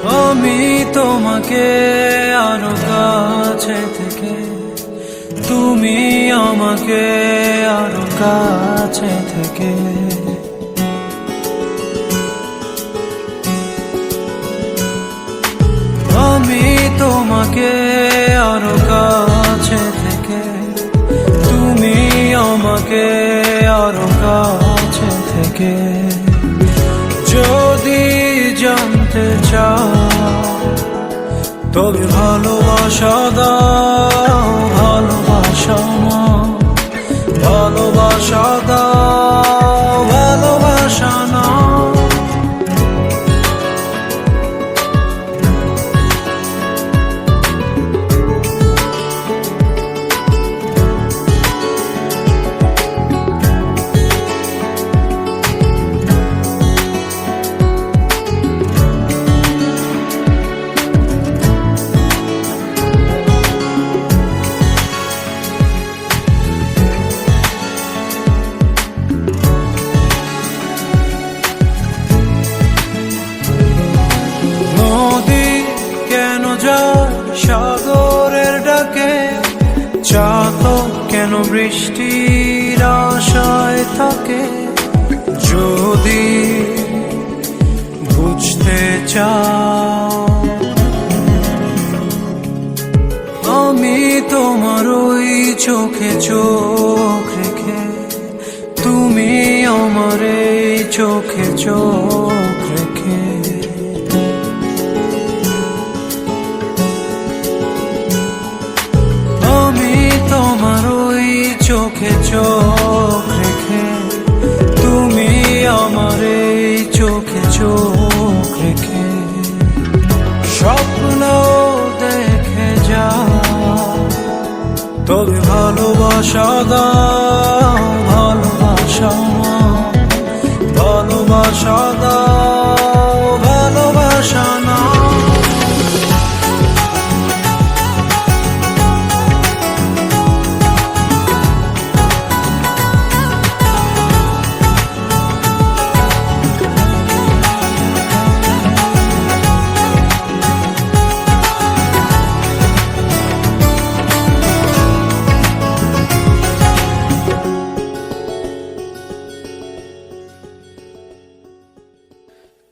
আমি তোমাকে আরো কাছে থেকে, তুমি আমাকে আরো কাছে থেকে। আমি তোমাকে আরো কাছে থেকে, তুমি আমাকে আরো কাছে থেকে। যদি জানতে চাও তবে ভালোবাসা দাও, ভালোবাসা না, ভালোবাসা দাও, ভালোবাসা না। সাগরের ডাকে চাতক কেন বৃষ্টির আশায় থাকে? যদি বুঝতে চাও আমি তোমার ওই চোখে চোখ রেখে, তুমি আমার এই চোখে চোখ রেখে। চোখে চোখ রেখে, তুমি আমার এই চোখে চোখ রেখে। স্বপ্ন দেখে যাও তবে ভালোবাসা দাও, ভালোবাসা না, ভালোবাসা দাও, ভালোবাসা না।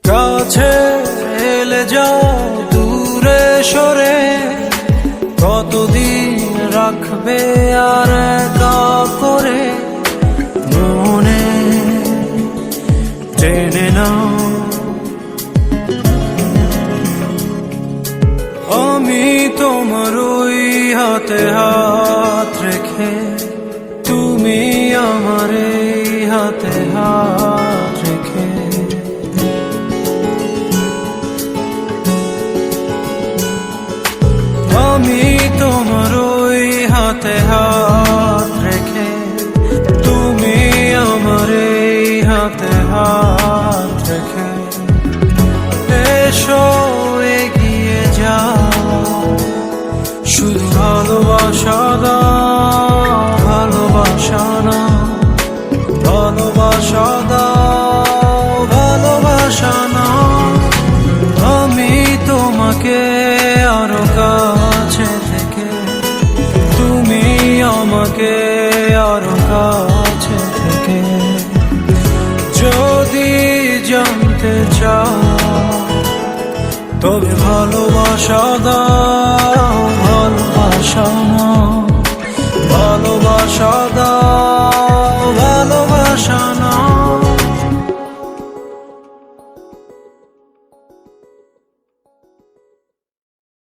কাছে এলে যাও দূরে সরে, কতদিন রাখবে আর একা করে? মনে টেনে নাও আমি তোমার ওই হাতে হাত রেখে, তুমি আমার এই হাতে হাত রেখে। আমি তোমার ওই হাতে হাত রেখে, তুমি আমার এই হাতে হাত রেখে। এসো এগিয়ে যাও, শুধু ভালোবাসা দাও, ভালোবাসা না, ভালোবাসা দাও, ভালোবাসা না। আমি তোমাকে আরো কাছে থেকে, তুমি আমাকে আরো কাছে থেকে। যদি জানতে চাও তবে ভালোবাসা দাও।